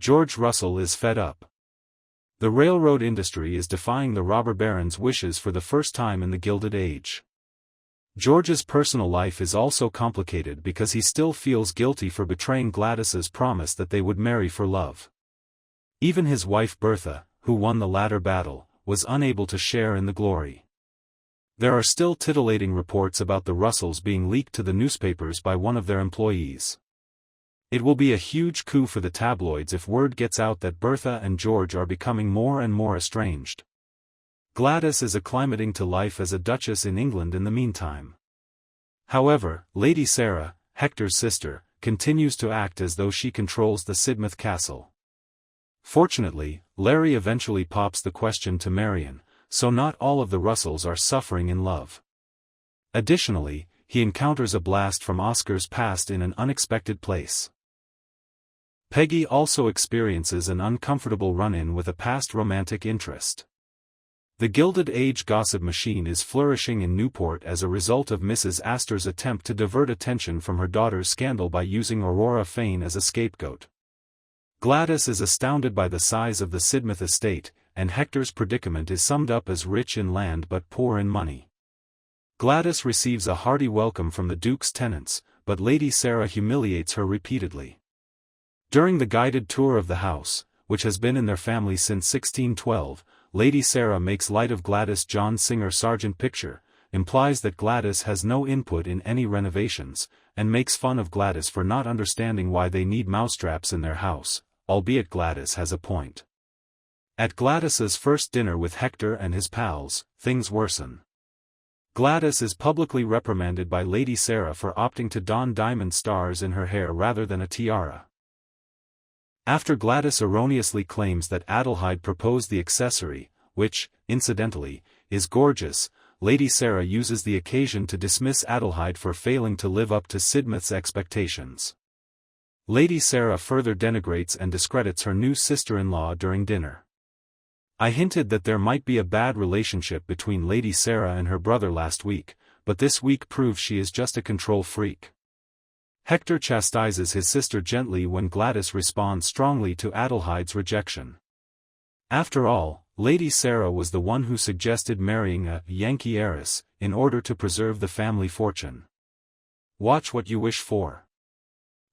George Russell is fed up. The railroad industry is defying the robber baron's wishes for the first time in the Gilded Age. George's personal life is also complicated because he still feels guilty for betraying Gladys's promise that they would marry for love. Even his wife Bertha, who won the latter battle, was unable to share in the glory. There are still titillating reports about the Russells being leaked to the newspapers by one of their employees. It will be a huge coup for the tabloids if word gets out that Bertha and George are becoming more and more estranged. Gladys is acclimating to life as a duchess in England in the meantime. However, Lady Sarah, Hector's sister, continues to act as though she controls the Sidmouth castle. Fortunately, Larry eventually pops the question to Marian, so not all of the Russells are suffering in love. Additionally, he encounters a blast from Oscar's past in an unexpected place. Peggy also experiences an uncomfortable run-in with a past romantic interest. The Gilded Age gossip machine is flourishing in Newport as a result of Mrs. Astor's attempt to divert attention from her daughter's scandal by using Aurora Fane as a scapegoat. Gladys is astounded by the size of the Sidmouth estate, and Hector's predicament is summed up as rich in land but poor in money. Gladys receives a hearty welcome from the Duke's tenants, but Lady Sarah humiliates her repeatedly. During the guided tour of the house, which has been in their family since 1612, Lady Sarah makes light of Gladys' John Singer Sargent picture, implies that Gladys has no input in any renovations, and makes fun of Gladys for not understanding why they need mousetraps in their house, albeit Gladys has a point. At Gladys's first dinner with Hector and his pals, things worsen. Gladys is publicly reprimanded by Lady Sarah for opting to don diamond stars in her hair rather than a tiara. After Gladys erroneously claims that Adelheid proposed the accessory, which, incidentally, is gorgeous, Lady Sarah uses the occasion to dismiss Adelheid for failing to live up to Sidmouth's expectations. Lady Sarah further denigrates and discredits her new sister-in-law during dinner. I hinted that there might be a bad relationship between Lady Sarah and her brother last week, but this week proves she is just a control freak. Hector chastises his sister gently when Gladys responds strongly to Adelheid's rejection. After all, Lady Sarah was the one who suggested marrying a Yankee heiress, in order to preserve the family fortune. Watch what you wish for.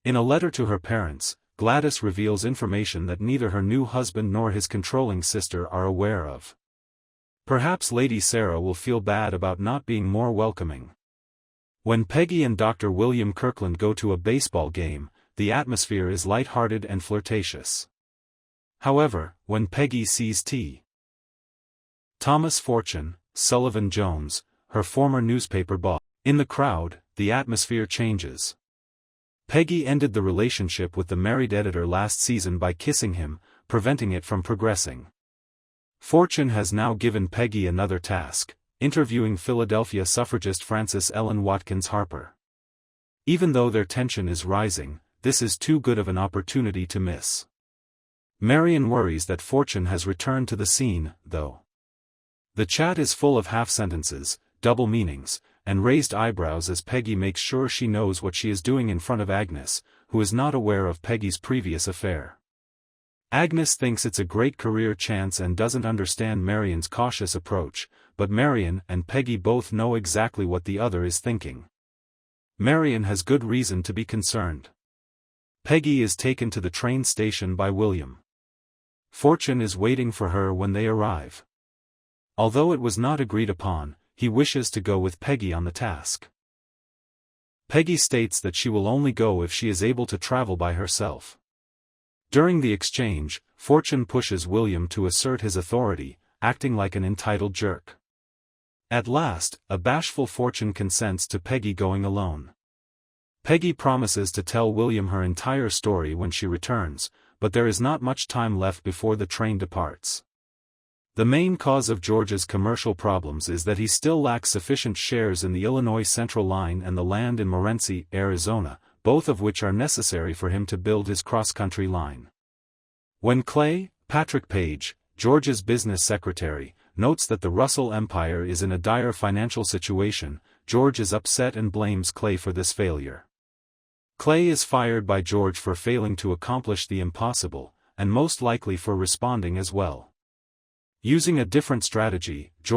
In a letter to her parents, Gladys reveals information that neither her new husband nor his controlling sister are aware of. Perhaps Lady Sarah will feel bad about not being more welcoming. When Peggy and Dr. William Kirkland go to a baseball game, the atmosphere is light-hearted and flirtatious. However, when Peggy sees T. Thomas Fortune, Sullivan Jones, her former newspaper boss, in the crowd, the atmosphere changes. Peggy ended the relationship with the married editor last season by kissing him, preventing it from progressing. Fortune has now given Peggy another task: interviewing Philadelphia suffragist Frances Ellen Watkins Harper. Even though their tension is rising, this is too good of an opportunity to miss. Marian worries that Fortune has returned to the scene, though. The chat is full of half-sentences, double meanings, and raised eyebrows as Peggy makes sure she knows what she is doing in front of Agnes, who is not aware of Peggy's previous affair. Agnes thinks it's a great career chance and doesn't understand Marian's cautious approach, but Marian and Peggy both know exactly what the other is thinking. Marian has good reason to be concerned. Peggy is taken to the train station by William. Fortune is waiting for her when they arrive. Although it was not agreed upon, he wishes to go with Peggy on the task. Peggy states that she will only go if she is able to travel by herself. During the exchange, Fortune pushes William to assert his authority, acting like an entitled jerk. At last, a bashful Fortune consents to Peggy going alone. Peggy promises to tell William her entire story when she returns, but there is not much time left before the train departs. The main cause of George's commercial problems is that he still lacks sufficient shares in the Illinois Central Line and the land in Morenci, Arizona, both of which are necessary for him to build his cross-country line. When Clay, Patrick Page, George's business secretary, notes that the Russell empire is in a dire financial situation, George is upset and blames Clay for this failure. Clay is fired by George for failing to accomplish the impossible, and most likely for responding as well. Using a different strategy, George